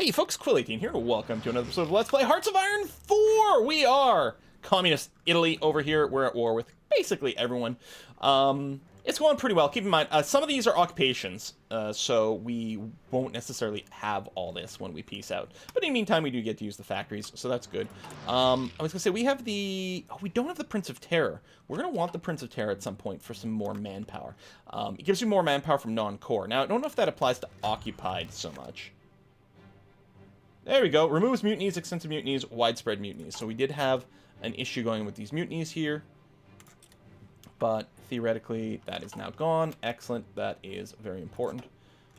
Hey folks, Quill18 here, welcome to another episode of Let's Play Hearts of Iron 4! We are Communist Italy over here. We're at war with basically everyone. It's going pretty well. Keep in mind, some of these are occupations, so we won't necessarily have all this when we peace out. But in the meantime, we do get to use the factories, so that's good. I was going to say, we have the... Oh, we don't have the Prince of Terror. We're going to want the Prince of Terror at some point for some more manpower. It gives you more manpower from non-core. Now, I don't know if that applies to occupied so much. There we go. Removes mutinies, extensive mutinies, widespread mutinies. So we did have an issue going with these mutinies here. But theoretically, that is now gone. Excellent. That is very important.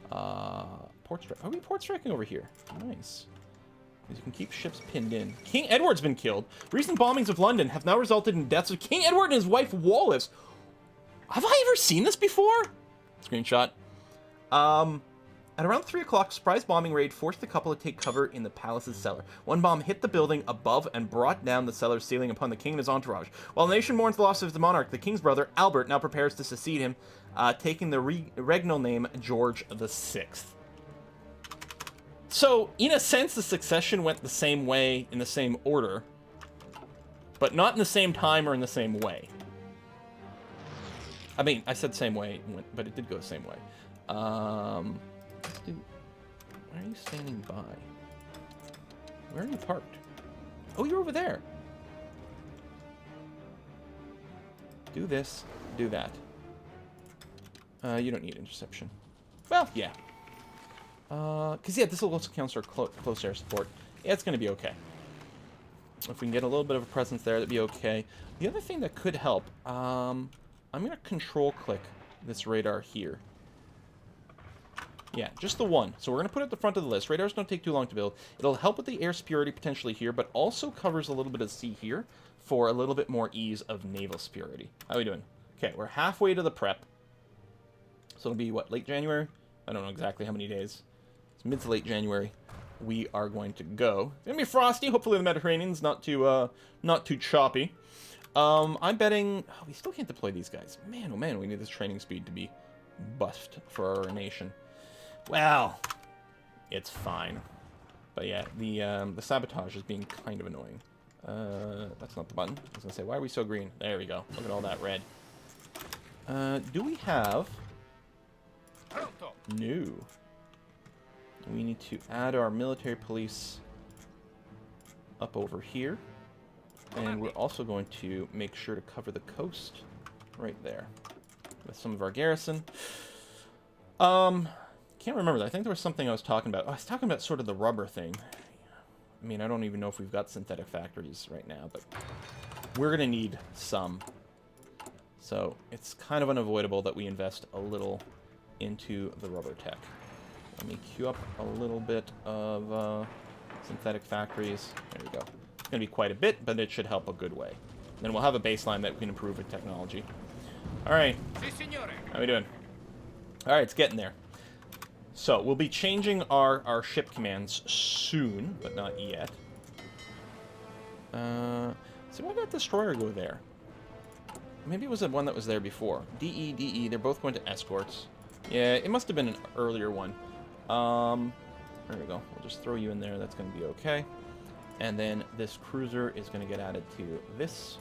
Port strike. Are we port striking over here? Nice. You can keep ships pinned in. King Edward's been killed. Recent bombings of London have now resulted in deaths of King Edward and his wife Wallis. Have I ever seen this before? Screenshot. At around 3 o'clock, surprise bombing raid forced the couple to take cover in the palace's cellar. One bomb hit the building above and brought down the cellar's ceiling upon the king and his entourage. While the nation mourns the loss of the monarch, the king's brother, Albert, now prepares to succeed him, taking the regnal name George VI. So, in a sense, the succession went the same way in the same order, but not in the same time or in the same way. I mean, I said same way, but it did go the same way. Why are you standing by? Where are you parked? Oh, you're over there. Do this, do that. You don't need interception. Well, yeah. Because, yeah, this will also count for close air support. Yeah, it's going to be okay. If we can get a little bit of a presence there, that'd be okay. The other thing that could help, I'm going to control-click this radar here. Yeah, just the one. So we're going to put it at the front of the list. Radars don't take too long to build. It'll help with the air superiority potentially here, but also covers a little bit of sea here for a little bit more ease of naval superiority. How are we doing? Okay, we're halfway to the prep. So it'll be, what, late January? I don't know exactly how many days. It's mid to late January. We are going to go. It's going to be frosty. Hopefully the Mediterranean's not too choppy. I'm betting... Oh, we still can't deploy these guys. Man, oh man, we need this training speed to be buffed for our nation. Well, it's fine. But yeah, the sabotage is being kind of annoying. That's not the button. I was gonna say, why are we so green? There we go. Look at all that red. Do we have... No. We need to add our military police up over here. And we're also going to make sure to cover the coast right there with some of our garrison. Can't remember that. I think there was something I was talking about. Oh, I was talking about sort of the rubber thing. I mean, I don't even know if we've got synthetic factories right now, but we're going to need some. So it's kind of unavoidable that we invest a little into the rubber tech. Let me queue up a little bit of synthetic factories. There we go. It's going to be quite a bit, but it should help a good way. Then we'll have a baseline that we can improve with technology. All right. How we doing? All right, it's getting there. So, we'll be changing our ship commands soon, but not yet. So why did that destroyer go there? Maybe it was the one that was there before. DE, DE, they're both going to escorts. Yeah, it must have been an earlier one. There we go. We'll just throw you in there. That's going to be okay. And then this cruiser is going to get added to this.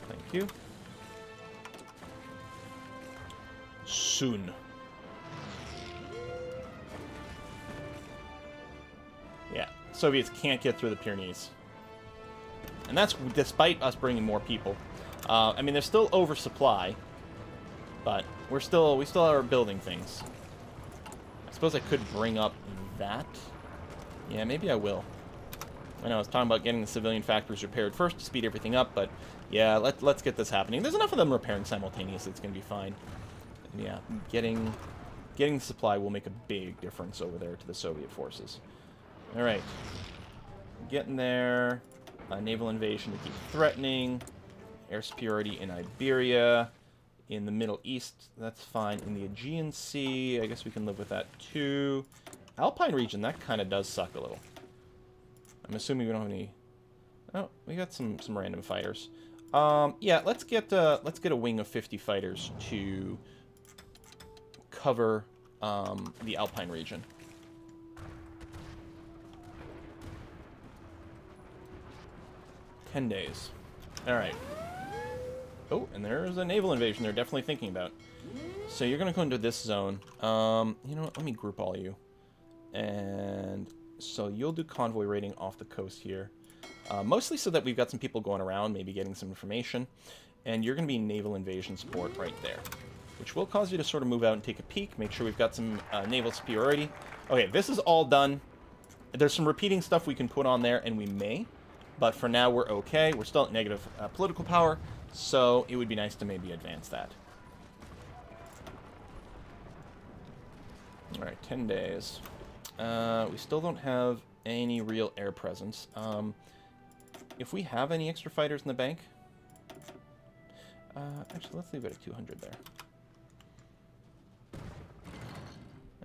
Thank you. Soon. Yeah, Soviets can't get through the Pyrenees. And that's despite us bringing more people. I mean, there's still oversupply, but we still are building things. I suppose I could bring up that. Yeah, maybe I will. I know I was talking about getting the civilian factories repaired first to speed everything up, but yeah, let's get this happening. There's enough of them repairing simultaneously, it's going to be fine. Yeah, getting the supply will make a big difference over there to the Soviet forces. All right, getting there. Naval invasion to keep threatening. Air superiority in Iberia. In the Middle East, that's fine. In the Aegean Sea, I guess we can live with that too. Alpine region, that kind of does suck a little. I'm assuming we don't have any... Oh, we got some random fighters. Yeah, let's get a wing of 50 fighters to cover the Alpine region. 10 days. Alright. Oh, and there's a naval invasion they're definitely thinking about. So you're going to go into this zone. You know what? Let me group all you. And so you'll do convoy raiding off the coast here. Mostly so that we've got some people going around, maybe getting some information. And you're going to be naval invasion support right there. Which will cause you to sort of move out and take a peek. Make sure we've got some naval superiority. Okay, this is all done. There's some repeating stuff we can put on there, and we may. But for now, we're okay. We're still at negative political power. So it would be nice to maybe advance that. Alright, 10 days. We still don't have any real air presence. If we have any extra fighters in the bank... actually, let's leave it at 200 there.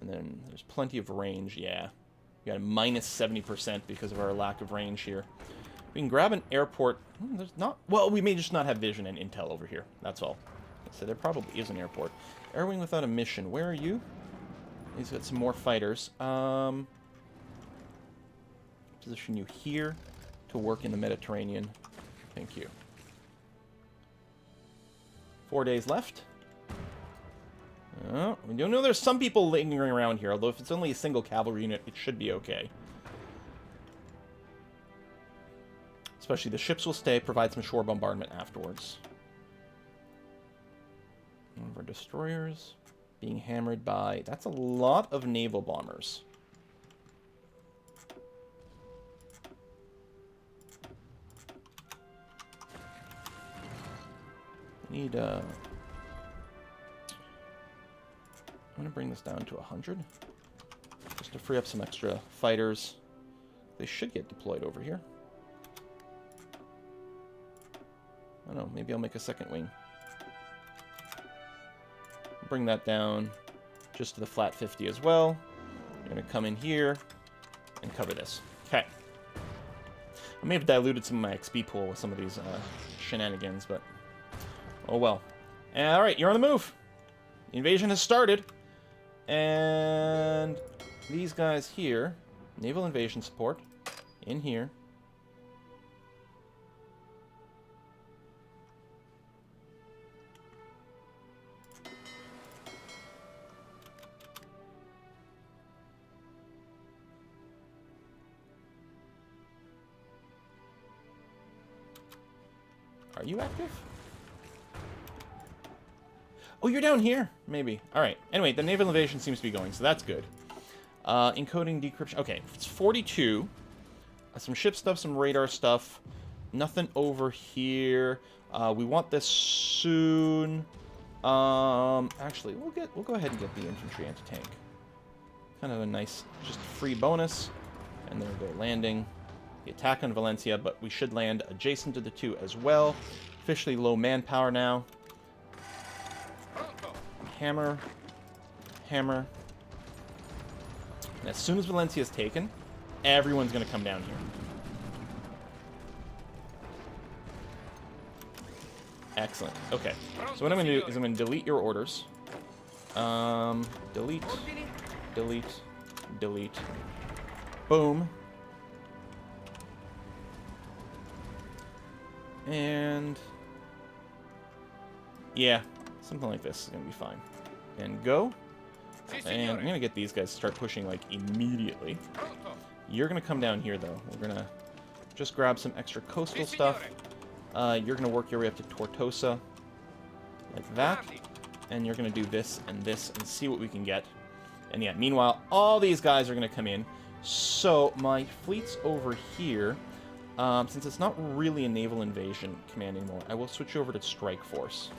And then there's plenty of range, yeah. We got a minus 70% because of our lack of range here. We can grab an airport. There's not... Well, we may just not have vision and intel over here. That's all. So there probably is an airport. Air wing without a mission. Where are you? He's got some more fighters. Position you here to work in the Mediterranean. Thank you. 4 days left. We do know there's some people lingering around here, although if it's only a single cavalry unit, it should be okay. Especially the ships will stay, provide some shore bombardment afterwards. One of our destroyers being hammered by... That's a lot of naval bombers. We need, I'm going to bring this down to 100. Just to free up some extra fighters. They should get deployed over here. I don't know, maybe I'll make a second wing. Bring that down just to the flat 50 as well. You're going to come in here and cover this. Okay. I may have diluted some of my XP pool with some of these shenanigans, but oh well. Alright, you're on the move. The invasion has started. And these guys here, naval invasion support, in here. Are you active? Oh, you're down here? Maybe. Alright. Anyway, the naval invasion seems to be going, so that's good. Encoding, decryption. Okay, it's 42. Some ship stuff, some radar stuff. Nothing over here. We want this soon. Actually, we'll go ahead and get the infantry anti-tank. Kind of a nice, just free bonus. And there we go, landing. The attack on Valencia, but we should land adjacent to the two as well. Officially low manpower now. Hammer. Hammer. And as soon as Valencia is taken, everyone's going to come down here. Excellent. Okay. So what I'm going to do is I'm going to delete your orders. Delete. Delete. Delete. Boom. And yeah, something like this is going to be fine. And go. And I'm going to get these guys to start pushing, like, immediately. You're going to come down here, though. We're going to just grab some extra coastal stuff. You're going to work your way up to Tortosa, like that. And you're going to do this and see what we can get. And yeah, meanwhile, all these guys are going to come in. So my fleet's over here. Since it's not really a naval invasion command anymore, I will switch over to Strike Force.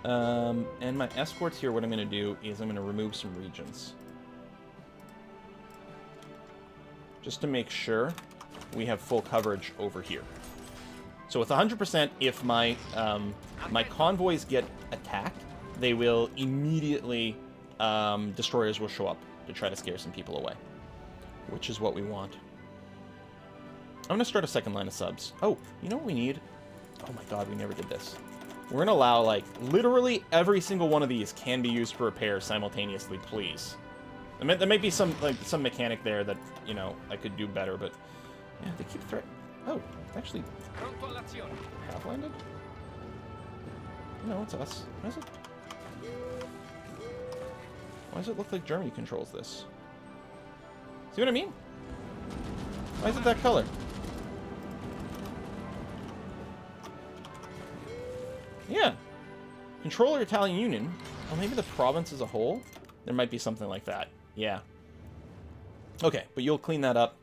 And my escorts here, what I'm going to do is I'm going to remove some regions. Just to make sure we have full coverage over here. So with 100%, if my my convoys get attacked, they will immediately, destroyers will show up to try to scare some people away. Which is what we want. I'm going to start a second line of subs. Oh, you know what we need? Oh my god, we never did this. We're going to allow, like, literally every single one of these can be used for repair simultaneously, please. There might be some, like, some mechanic there that, you know, I could do better, but... Yeah, they keep threatening... Oh, actually, have landed? No, it's us. Why does it look like Germany controls this? See what I mean? Why is it that color? Yeah. Controller Italian Union. Oh, maybe the province as a whole? There might be something like that. Yeah. Okay, but you'll clean that up.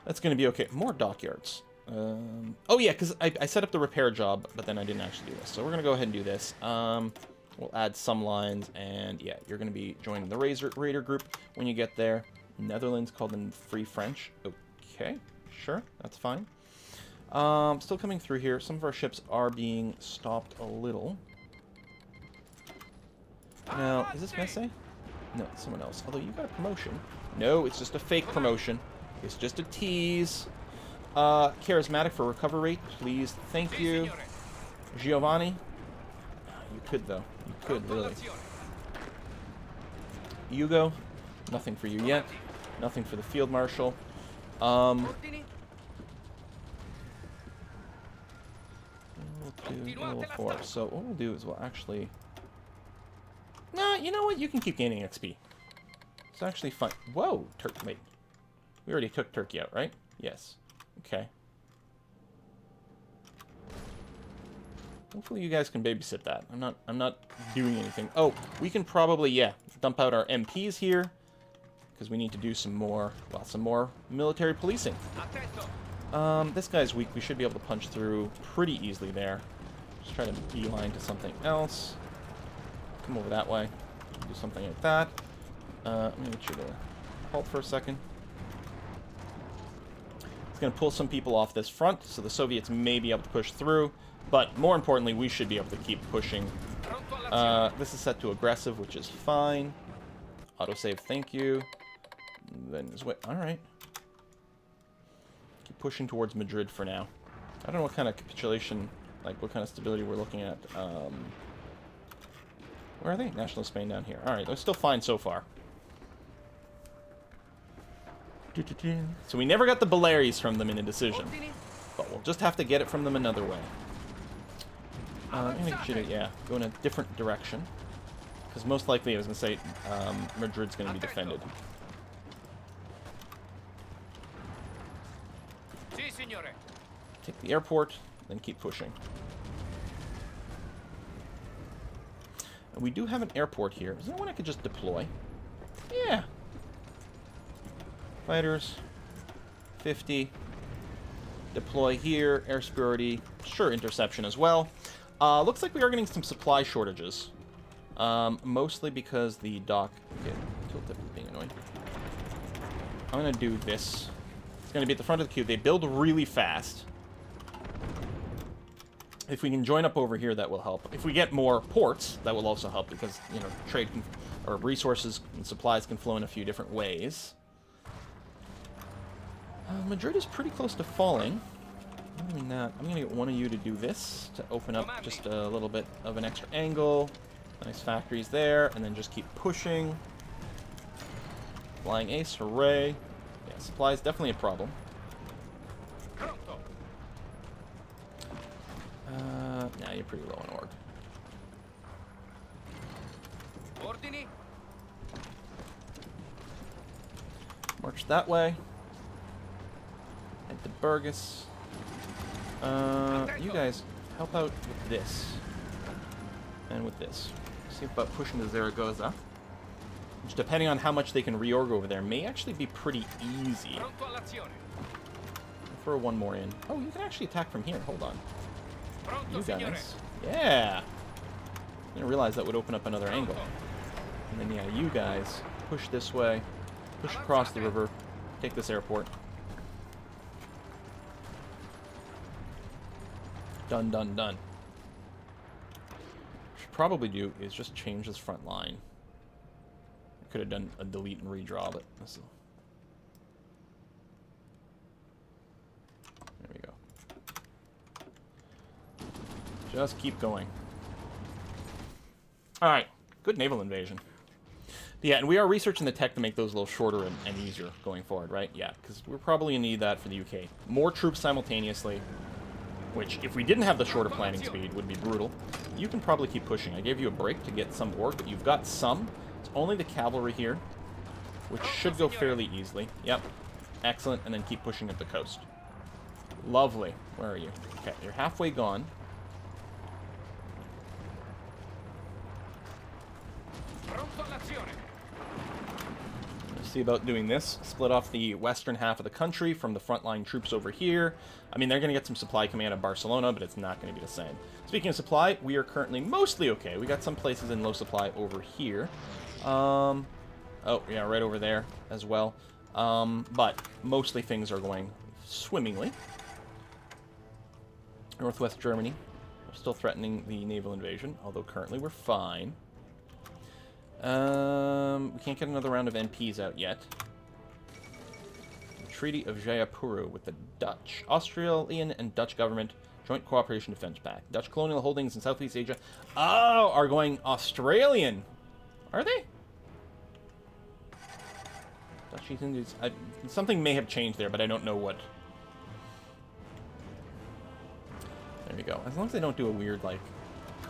That's going to be okay. More dockyards. Oh, yeah, because I set up the repair job, but then I didn't actually do this. So we're going to go ahead and do this. We'll add some lines, and yeah, you're going to be joining the Raider group when you get there. Netherlands called them Free French. Okay, sure, that's fine. Still coming through here. Some of our ships are being stopped a little. Now, is this Messe? No, it's someone else. Although you got a promotion. No, it's just a fake promotion. It's just a tease. Charismatic for recovery rate, please. Thank you. Giovanni. You could, though. You could, really. Hugo. Nothing for you yet. Nothing for the Field Marshal. We'll do level 4. So what we'll do is we'll actually... Nah, you know what? You can keep gaining XP. It's actually fun. Whoa! Wait. We already took Turkey out, right? Yes. Okay. Hopefully you guys can babysit that. I'm not doing anything. Oh, we can probably, yeah, dump out our MPs here. Because we need to do some more, well, some more military policing. This guy's weak. We should be able to punch through pretty easily there. Just try to beeline to something else. Come over that way. Do something like that. I'm going to get you to halt for a second. It's going to pull some people off this front, so the Soviets may be able to push through. But more importantly, we should be able to keep pushing. This is set to aggressive, which is fine. Autosave, thank you. Venezuela. Alright. Keep pushing towards Madrid for now. I don't know what kind of capitulation, like what kind of stability we're looking at. Where are they? National Spain down here. Alright, they're still fine so far. So we never got the Baleares from them in a decision. But we'll just have to get it from them another way. I'm going to get you to, yeah, go in a different direction. Because most likely, I was going to say, Madrid's going to be defended. Take the airport, then keep pushing. And we do have an airport here. Is there one I could just deploy? Yeah. Fighters. 50. Deploy here. Air superiority. Sure, interception as well. Looks like we are getting some supply shortages. Mostly because the dock... Okay, tooltip is being annoying. I'm going to do this. It's going to be at the front of the queue. They build really fast. If we can join up over here, that will help. If we get more ports, that will also help because, you know, trade can, or resources and supplies can flow in a few different ways. Madrid is pretty close to falling. I'm going to get one of you to do this to open up just a little bit of an extra angle. Nice factories there, and then just keep pushing. Flying ace, hooray. Yeah, supply is definitely a problem. Nah, you're pretty low on org. March that way. Head to Burgess. You guys help out with this. And with this. See about pushing to Zaragoza. Which, depending on how much they can reorg over there, may actually be pretty easy. Throw one more in. Oh, you can actually attack from here. Hold on. You guys. Yeah! I didn't realize that would open up another angle. And then, yeah, you guys push this way. Push across the river. Take this airport. Done, done, done. What I should probably do is just change this front line. I could have done a delete and redraw, but this is... There we go. Just keep going. Alright, good naval invasion. Yeah, and we are researching the tech to make those a little shorter and easier going forward, right? Yeah, because we're probably going to need that for the UK. More troops simultaneously, which, if we didn't have the shorter planning speed, would be brutal. You can probably keep pushing. I gave you a break to get some work, but you've got some. It's only the cavalry here, which should go fairly easily. Yep. Excellent, and then keep pushing up the coast. Lovely. Where are you? Okay, you're halfway gone. See about doing this. Split off the western half of the country from the frontline troops over here. I mean, they're going to get some supply coming out of Barcelona, but it's not going to be the same. Speaking of supply, we are currently mostly okay. We got some places in low supply over here. Oh, yeah, right over there as well. But mostly things are going swimmingly. Northwest Germany. We're still threatening the naval invasion, although currently we're fine. We can't get another round of NPs out yet. The Treaty of Jayapura with the Dutch. Australian and Dutch government joint cooperation defense pact. Dutch colonial holdings in Southeast Asia are going Australian. Are they? Dutch East Indies. Something may have changed there, but I don't know what. There we go. As long as they don't do a weird, like,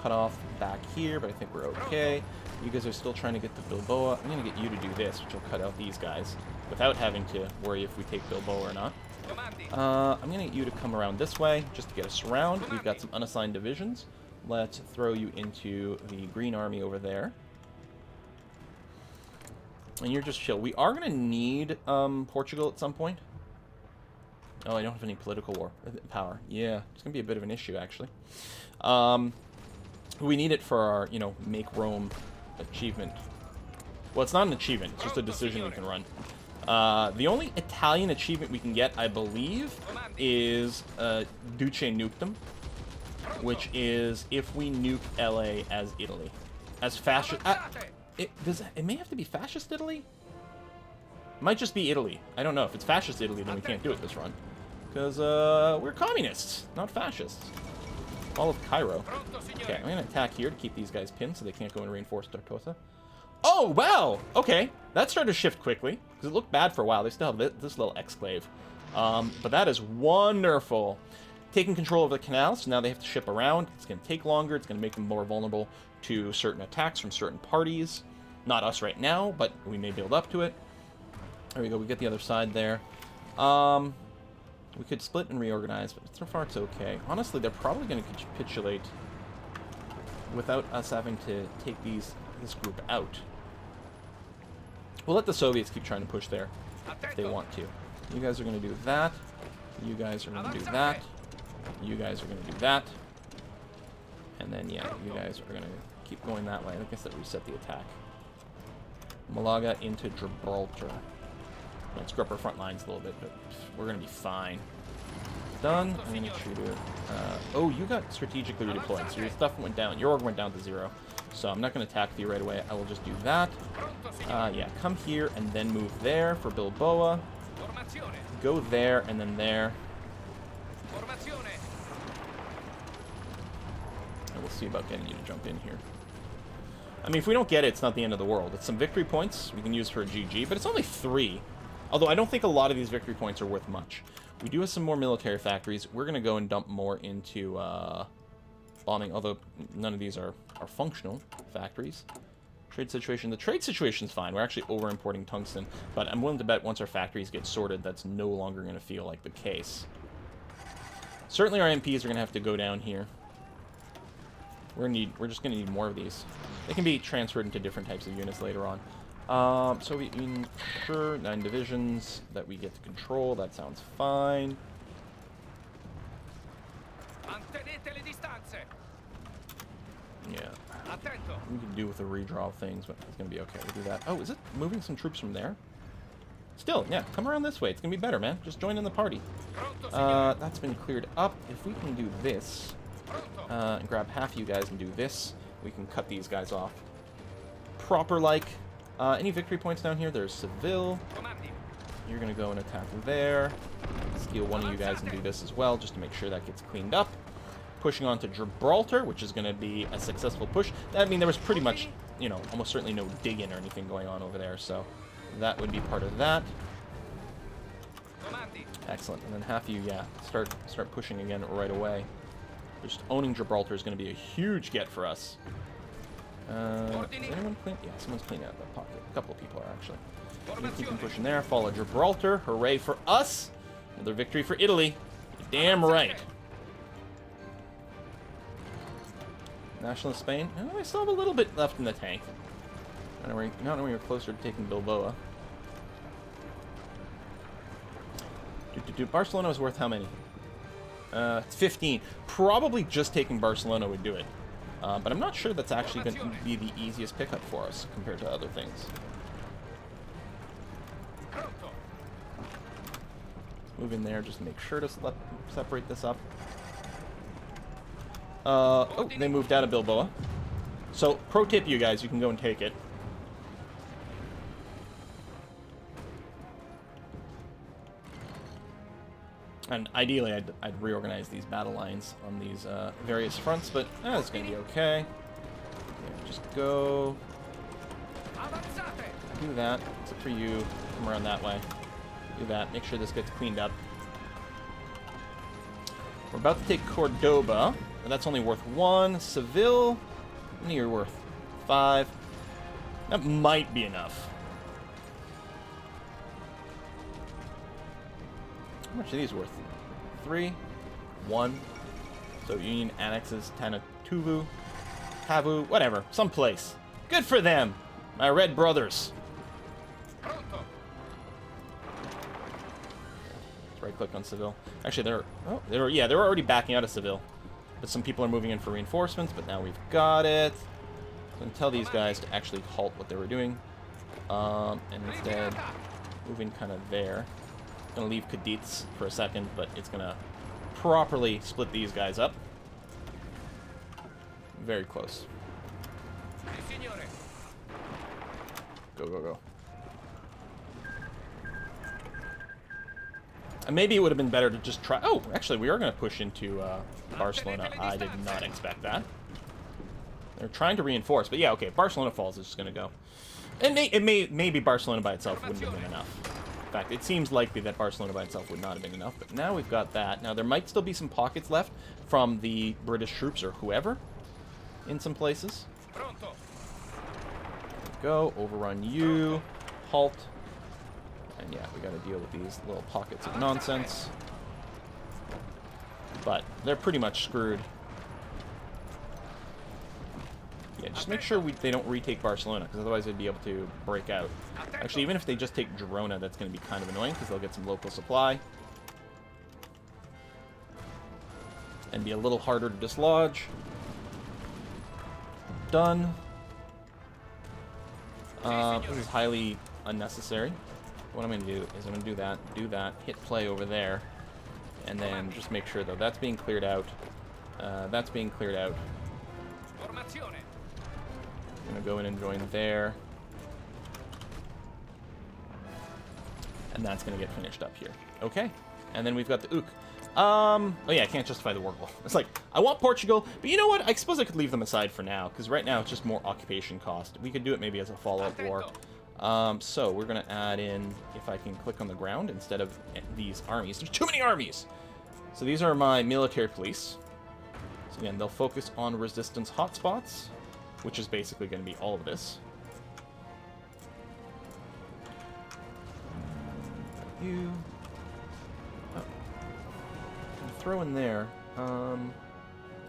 cut off back here, but I think we're okay. You guys are still trying to get to Bilboa. I'm going to get you to do this, which will cut out these guys, without having to worry if we take Bilboa or not. I'm going to get you to come around this way, just to get us around. We've got some unassigned divisions. Let's throw you into the Green Army over there. And you're just chill. We are going to need Portugal at some point. Oh, I don't have any political power. Yeah, it's going to be a bit of an issue, actually. We need it for our, you know, make Rome achievement. Well, it's not an achievement. It's just a decision we can run. The only Italian achievement we can get, I believe, is Duce Nuctum, which is if we nuke LA as Italy. As fascist... it may have to be fascist Italy? It might just be Italy. I don't know. If it's fascist Italy, then we can't do it this run. Because we're communists, not fascists. All of Cairo. Okay, I'm going to attack here to keep these guys pinned so they can't go and reinforce Tortosa. Oh, wow! Okay, that started to shift quickly, because it looked bad for a while. They still have this little exclave. But that is wonderful. Taking control of the canal, so now they have to ship around. It's going to take longer. It's going to make them more vulnerable to certain attacks from certain parties. Not us right now, but we may build up to it. There we go. We get the other side there. We could split and reorganize, but so far it's okay. Honestly, they're probably going to capitulate without us having to take this group out. We'll let the Soviets keep trying to push there if they want to. You guys are going to do that. You guys are going to do that. You guys are going to do that. And then, yeah, you guys are going to keep going that way. I guess that reset the attack. Malaga into Gibraltar. Might screw up our front lines a little bit, but we're going to be fine. Done. I'm going to shoot it. Oh, you got strategically redeployed, so your stuff went down. Your org went down to 0. So I'm not going to attack you right away. I will just do that. Yeah, come here and then move there for Bilboa. Go there and then there. And we'll see about getting you to jump in here. I mean, if we don't get it, it's not the end of the world. It's some victory points we can use for a GG, but it's only 3. Although I don't think a lot of these victory points are worth much. We do have some more military factories. We're going to go and dump more into bombing, although none of these are functional factories. Trade situation. The trade situation's fine. We're actually over-importing tungsten, but I'm willing to bet once our factories get sorted, that's no longer going to feel like the case. Certainly our MPs are going to have to go down here. We're just going to need more of these. They can be transferred into different types of units later on. So we ensure 9 divisions that we get to control. That sounds fine. Yeah. We can do with the redraw of things, but it's going to be okay. We'll do that. Oh, is it moving some troops from there? Still, yeah, come around this way. It's going to be better, man. Just join in the party. That's been cleared up. If we can do this, and grab half you guys and do this, we can cut these guys off. Proper-like. Any victory points down here? There's Seville. You're going to go and attack there. Steal one of you guys and do this as well, just to make sure that gets cleaned up. Pushing on to Gibraltar, which is going to be a successful push. I mean, there was pretty much you know, almost certainly no digging or anything going on over there, so that would be part of that. Excellent. And then half of you, yeah, start pushing again right away. Just owning Gibraltar is going to be a huge get for us. Is anyone clean? Yeah, someone's cleaning out that pocket. A couple of people are, actually. Keep them pushing there. Follow Gibraltar. Hooray for us. Another victory for Italy. You're damn right. Nationalist Spain. Oh, I still have a little bit left in the tank. Not knowing you're closer to taking Bilboa. Barcelona is worth how many? It's 15. Probably just taking Barcelona would do it. But I'm not sure that's actually going to be the easiest pickup for us compared to other things. Move in there, just make sure to separate this up. Oh, they moved out of Bilboa. So, pro tip, you guys, you can go and take it. And ideally, I'd reorganize these battle lines on these various fronts, but it's going to be okay. Yeah, just go. Do that, except for you. Come around that way. Do that. Make sure this gets cleaned up. We're about to take Cordoba. And that's only worth 1. Seville, how many are worth? 5. That might be enough. How much are these worth? 3. 1. So Union annexes Tanatuvu, Tavu, whatever. Someplace. Good for them. My red brothers. Let's right click on Seville. Actually, they're already backing out of Seville. But some people are moving in for reinforcements, but now we've got it. So I'm going to tell these guys to actually halt what they were doing. And instead, move in kind of there. I'm going to leave Cadiz for a second, but it's going to properly split these guys up. Very close. Go, go, go. And maybe it would have been better to just try... Oh, actually, we are going to push into Barcelona. I did not expect that. They're trying to reinforce, but yeah, okay, Barcelona falls is just going to go. And maybe Barcelona by itself wouldn't have been enough. In fact, it seems likely that Barcelona by itself would not have been enough, but now we've got that. Now, there might still be some pockets left from the British troops or whoever in some places. Go, overrun you, halt. And yeah, we got to deal with these little pockets of nonsense. But they're pretty much screwed. Yeah, just make sure they don't retake Barcelona, because otherwise they'd be able to break out. Actually, even if they just take Girona, that's going to be kind of annoying, because they'll get some local supply. And be a little harder to dislodge. Done. This is highly unnecessary. What I'm going to do is I'm going to do that, hit play over there, and then just make sure, though, that's being cleared out. That's being cleared out. I'm going to go in and join there. And that's going to get finished up here. Okay. And then we've got the Ook. Oh yeah, I can't justify the war goal. It's like, I want Portugal, but you know what? I suppose I could leave them aside for now, because right now it's just more occupation cost. We could do it maybe as a follow-up war. So we're going to add in, if I can click on the ground instead of these armies. There's too many armies! So these are my military police. So again, they'll focus on resistance hotspots, which is basically going to be all of this. You... Oh. Throw in there. I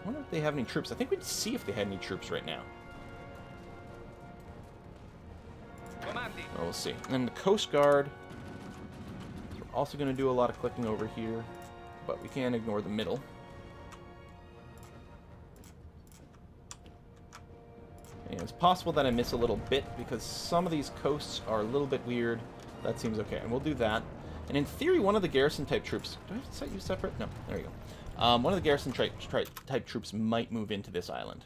wonder if they have any troops. I think we'd see if they had any troops right now. Well, we'll see. And the Coast Guard. We're also going to do a lot of clicking over here, but we can't ignore the middle. And it's possible that I miss a little bit because some of these coasts are a little bit weird. That seems okay, and we'll do that. And in theory, one of the garrison type troops... Do I have to set you separate? No, there you go. One of the garrison type troops might move into this island.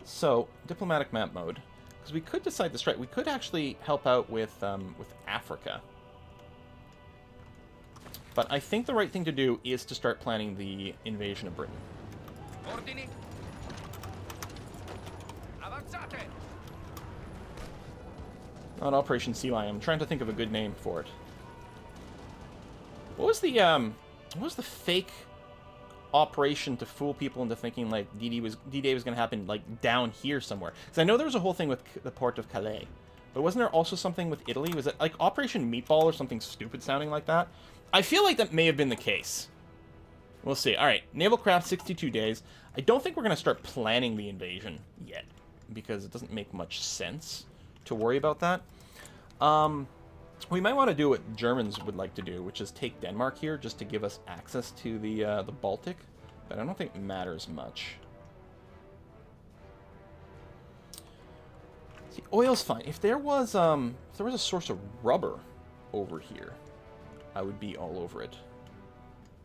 So, diplomatic map mode. Because we could decide to strike. We could actually help out with Africa. But I think the right thing to do is to start planning the invasion of Britain. Ordini. Avanzate. Not Operation Sea Lion. I'm trying to think of a good name for it. What was the fake operation to fool people into thinking like D-Day was going to happen like down here somewhere? Because I know there was a whole thing with the port of Calais, but wasn't there also something with Italy? Was it like Operation Meatball or something stupid sounding like that? I feel like that may have been the case. We'll see. All right, naval craft, 62 days. I don't think we're going to start planning the invasion yet because it doesn't make much sense to worry about that. We might want to do what Germans would like to do, which is take Denmark here just to give us access to the Baltic, but I don't think it matters much. See, oil's fine. If there was a source of rubber over here, I would be all over it.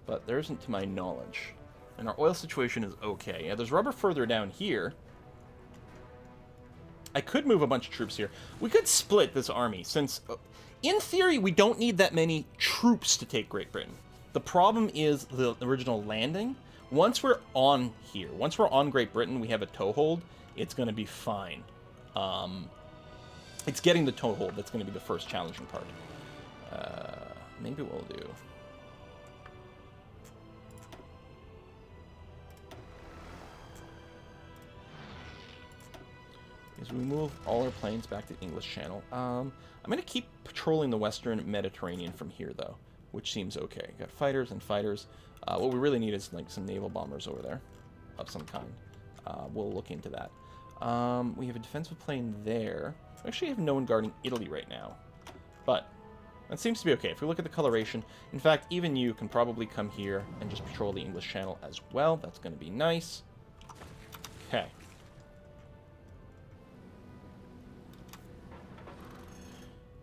But there isn't to my knowledge. And our oil situation is okay. Yeah, there's rubber further down here. I could move a bunch of troops here. We could split this army, since, in theory, we don't need that many troops to take Great Britain. The problem is the original landing. Once we're on here, once we're on Great Britain, we have a toehold, it's going to be fine. It's getting the toehold that's going to be the first challenging part. Maybe we'll do... is we move all our planes back to English Channel. I'm going to keep patrolling the Western Mediterranean from here, though, which seems okay. Got fighters and fighters. What we really need is like some naval bombers over there of some kind. We'll look into that. We have a defensive plane there. We actually have no one guarding Italy right now, but that seems to be okay. If we look at the coloration, in fact, even you can probably come here and just patrol the English Channel as well. That's going to be nice. Okay.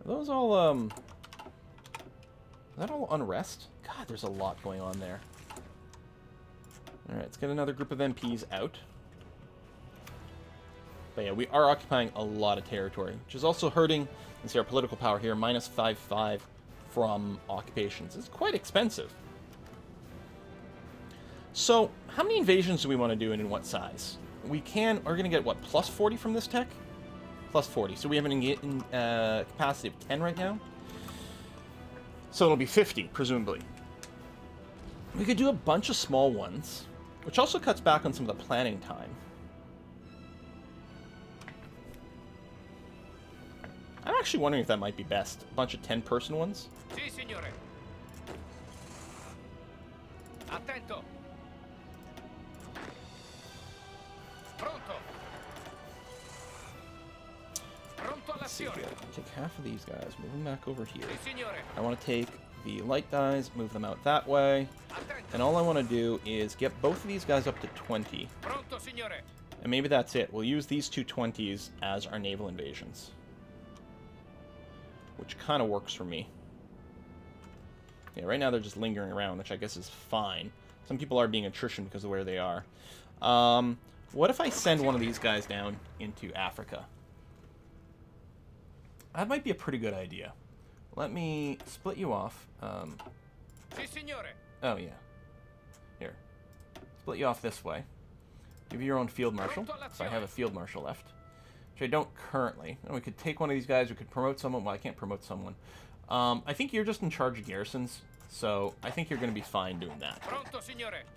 Are those all, is that all unrest? God, there's a lot going on there. Alright, let's get another group of MPs out. But yeah, we are occupying a lot of territory, which is also hurting, you see our political power here, minus 5.5 from occupations. It's quite expensive. So, how many invasions do we want to do and in what size? We're going to get, what, plus 40 from this tech? Plus 40. So we have an capacity of 10 right now. So it'll be 50, presumably. We could do a bunch of small ones, which also cuts back on some of the planning time. I'm actually wondering if that might be best. A bunch of 10-person ones. Sì, signore. Attento. Pronto. Let's see here. Take half of these guys, move them back over here. I want to take the light guys, move them out that way. And all I want to do is get both of these guys up to 20. And maybe that's it. We'll use these two 20s as our naval invasions. Which kind of works for me. Yeah, right now they're just lingering around, which I guess is fine. Some people are being attrition because of where they are. What if I send one of these guys down into Africa? That might be a pretty good idea. Let me split you off. Oh, yeah. Here. Split you off this way. Give you your own field marshal, if I have a field marshal left. Which I don't currently. And we could take one of these guys, we could promote someone. Well, I can't promote someone. I think you're just in charge of garrisons, so I think you're going to be fine doing that.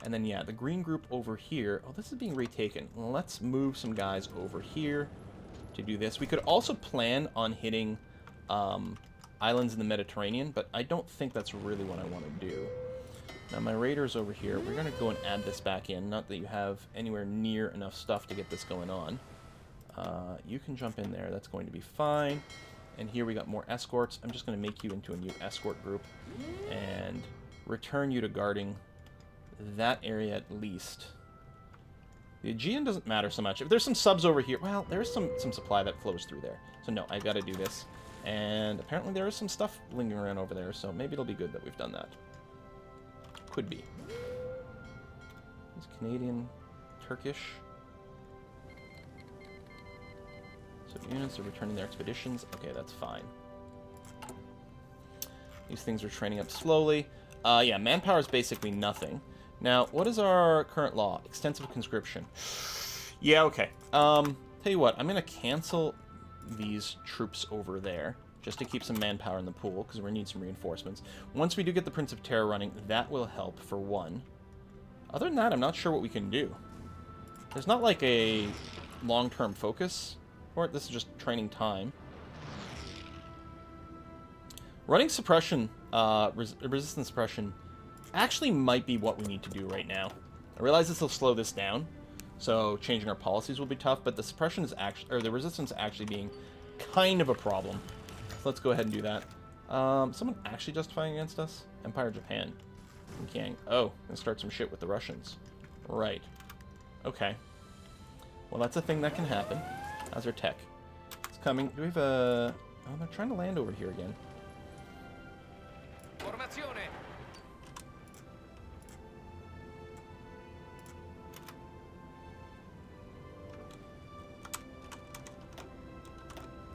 And then, yeah, the green group over here. Oh, this is being retaken. Well, let's move some guys over here to do this. We could also plan on hitting islands in the Mediterranean, but I don't think that's really what I want to do. Now, my raiders over here, we're going to go and add this back in. Not that you have anywhere near enough stuff to get this going on. You can jump in there. That's going to be fine. And here we got more escorts. I'm just going to make you into a new escort group and return you to guarding that area at least. The Aegean doesn't matter so much. If there's some subs over here, well, there's some supply that flows through there. So no, I've got to do this. And apparently there is some stuff lingering around over there, so maybe it'll be good that we've done that. Could be. It's Canadian, Turkish. So units are returning their expeditions. Okay, that's fine. These things are training up slowly. Yeah, manpower is basically nothing. Now, what is our current law? Extensive conscription. Yeah, okay. Tell you what, I'm going to cancel these troops over there, just to keep some manpower in the pool, because we're going to need some reinforcements. Once we do get the Prince of Terror running, that will help, for one. Other than that, I'm not sure what we can do. There's not, like, a long-term focus for it. This is just training time. Running suppression, resistance suppression, actually might be what we need to do right now. I realize this will slow this down, so changing our policies will be tough, but the suppression is actually, or the resistance actually being kind of a problem. So let's go ahead and do that. Someone actually justifying against us? Empire Japan. King. Oh, gonna start some shit with the Russians. Right. Okay. Well, that's a thing that can happen. How's our tech? It's coming. Do we have a... Oh, they're trying to land over here again. Formazione.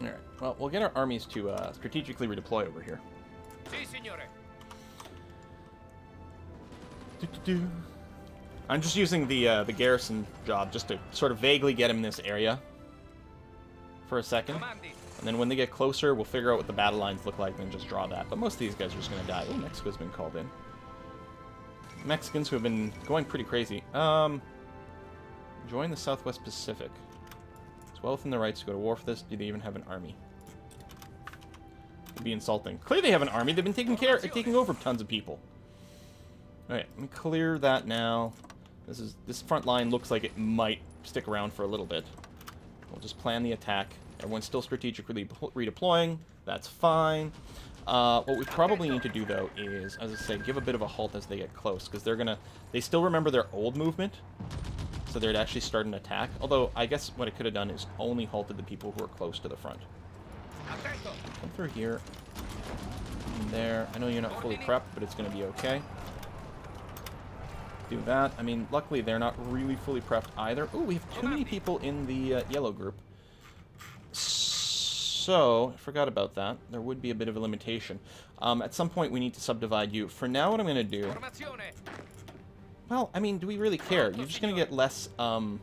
Alright. Well, we'll get our armies to strategically redeploy over here. Sì, signore. I'm just using the garrison job just to sort of vaguely get him in this area for a second. Comandi. And then when they get closer, we'll figure out what the battle lines look like and just draw that. But most of these guys are just going to die. Oh, Mexico's been called in. Mexicans who have been going pretty crazy. Join the Southwest Pacific. It's well within their rights to go to war for this. Do they even have an army? It'd be insulting. Clearly they have an army. They've been taking over tons of people. Alright, let me clear that now. This front line looks like it might stick around for a little bit. We'll just plan the attack. Everyone's still strategically redeploying. That's fine. What we probably need to do, though, is, as I say, give a bit of a halt as they get close, because they still remember their old movement, so they'd actually start an attack. Although, I guess what I could have done is only halted the people who are close to the front. Come through here. And there. I know you're not fully prepped, but it's going to be okay. Do that. I mean, luckily, they're not really fully prepped either. Ooh, we have too many people in the yellow group. So, I forgot about that. There would be a bit of a limitation. At some point, we need to subdivide you. For now, what I'm going to do... Well, I mean, do we really care? You're just going to get less of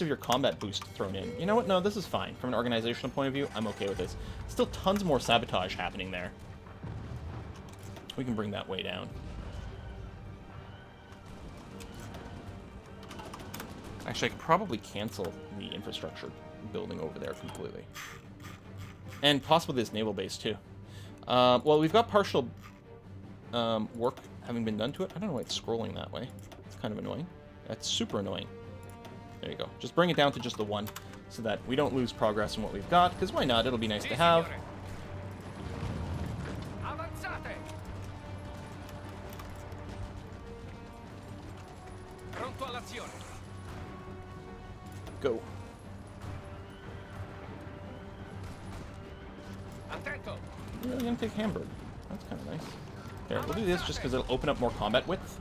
your combat boost thrown in. You know what? No, this is fine. From an organizational point of view, I'm okay with this. Still tons more sabotage happening there. We can bring that way down. Actually, I could probably cancel the infrastructure building over there completely. And possibly this naval base, too. Well, we've got partial work having been done to it. I don't know why it's scrolling that way. It's kind of annoying. That's super annoying. There you go. Just bring it down to just the one so that we don't lose progress in what we've got, because why not? It'll be nice to have. Avanzate. Pronto all'azione. Go. Attento. We're really going to take Hamburg. That's kind of nice. Here, we'll do this just because it'll open up more combat width.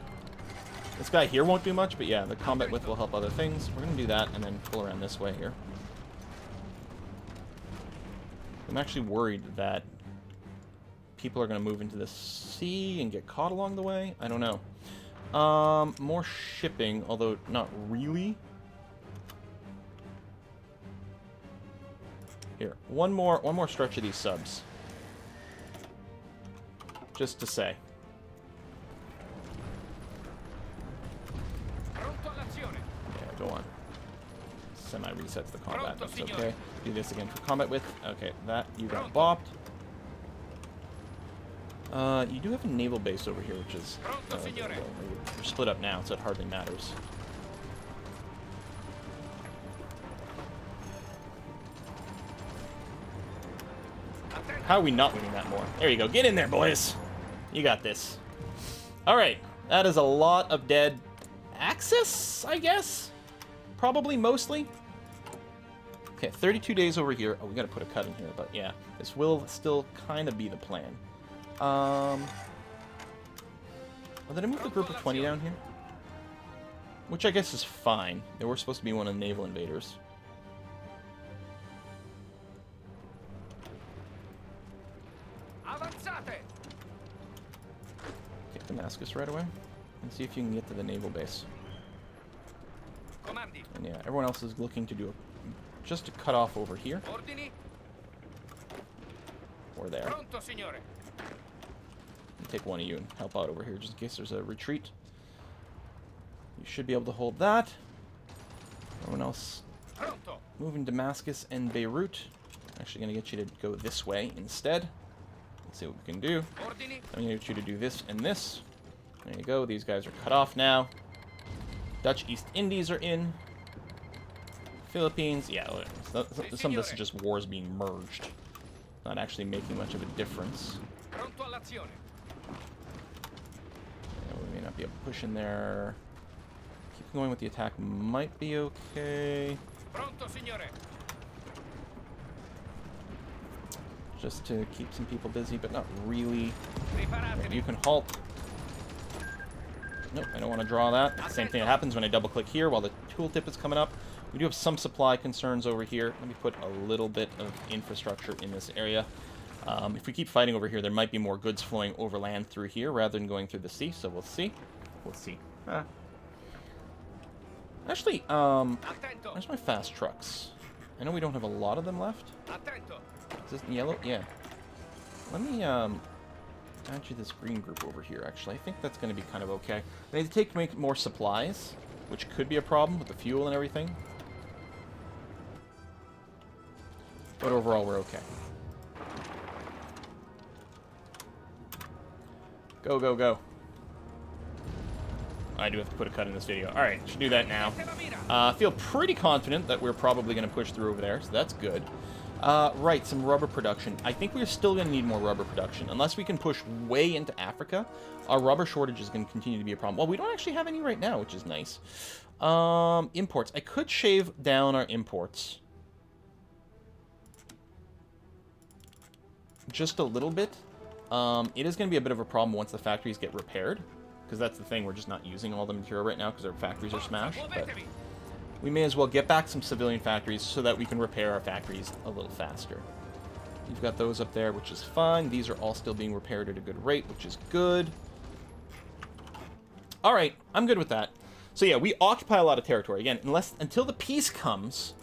This guy here won't do much, but yeah, the combat width will help other things. We're going to do that and then pull around this way here. I'm actually worried that people are going to move into the sea and get caught along the way. I don't know. More shipping, although not really. Here, one more stretch of these subs. Just to say. Yeah, go on. Semi-resets the combat. That's okay. Do this again for combat width. Okay, that, you got bopped. You do have a naval base over here, which is... we're split up now, so it hardly matters. How are we not winning that more? There you go. Get in there, boys. You got this. All right. That is a lot of dead Axis, I guess? Probably, mostly. Okay, 32 days over here. Oh, we got to put a cut in here, but yeah. This will still kind of be the plan. Oh, did I move the group of 20 down here? Which I guess is fine. They were supposed to be one of the naval invaders. Avanzate. Get Damascus right away. And see if you can get to the naval base. Comandi. And yeah, everyone else is looking to do just to cut off over here. Ordini. Or there. Pronto, signore. And take one of you and help out over here just in case there's a retreat. You should be able to hold that. Everyone else Pronto. moving Damascus and Beirut. Actually going to get you to go this way instead. Let's see what we can do. Ordini. I'm going to get you to do this and this. There you go. These guys are cut off now. Dutch East Indies are in. Philippines. Yeah, some of this is just wars being merged. Not actually making much of a difference. Pronto all'azione. Yeah, we may not be able to push in there. Keep going with the attack might be okay. Pronto, signore. Just to keep some people busy, but not really. Preparatevi. You can halt. Nope, I don't want to draw that. Same thing that happens when I double-click here while the tooltip is coming up. We do have some supply concerns over here. Let me put a little bit of infrastructure in this area. If we keep fighting over here, there might be more goods flowing over land through here rather than going through the sea, so we'll see. We'll see. Actually, Attento. where's my fast trucks? I know we don't have a lot of them left. Attento. Is this yellow? Yeah. Let me, add you this green group over here, actually. I think that's going to be kind of okay. They need to make more supplies, which could be a problem with the fuel and everything. But overall, we're okay. Go, go, go. I do have to put a cut in this video. Alright, should do that now. Feel pretty confident that we're probably going to push through over there, so that's good. Right, some rubber production. I think we're still going to need more rubber production. Unless we can push way into Africa, our rubber shortage is going to continue to be a problem. Well, we don't actually have any right now, which is nice. Imports. I could shave down our imports. Just a little bit. It is going to be a bit of a problem once the factories get repaired. Because that's the thing, we're just not using all the material right now because our factories are smashed. But we may as well get back some civilian factories so that we can repair our factories a little faster. You've got those up there, which is fine. These are all still being repaired at a good rate, which is good. Alright, I'm good with that. So yeah, we occupy a lot of territory. Again, until the peace comes,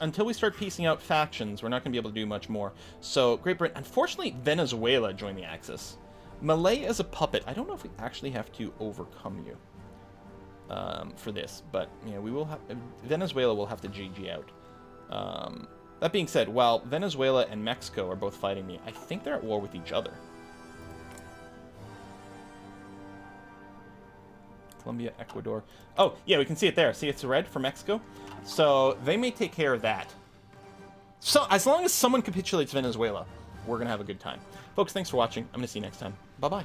until we start piecing out factions, we're not going to be able to do much more. So, Great Britain, unfortunately, Venezuela joined the Axis. Malay as a puppet. I don't know if we actually have to overcome you for this, but yeah, we will have. Venezuela will have to GG out. That being said, while Venezuela and Mexico are both fighting me, I think they're at war with each other. Colombia, Ecuador. Oh, yeah, we can see it there. See, it's red for Mexico. So they may take care of that. So as long as someone capitulates Venezuela, we're going to have a good time. Folks, thanks for watching. I'm going to see you next time. Bye-bye.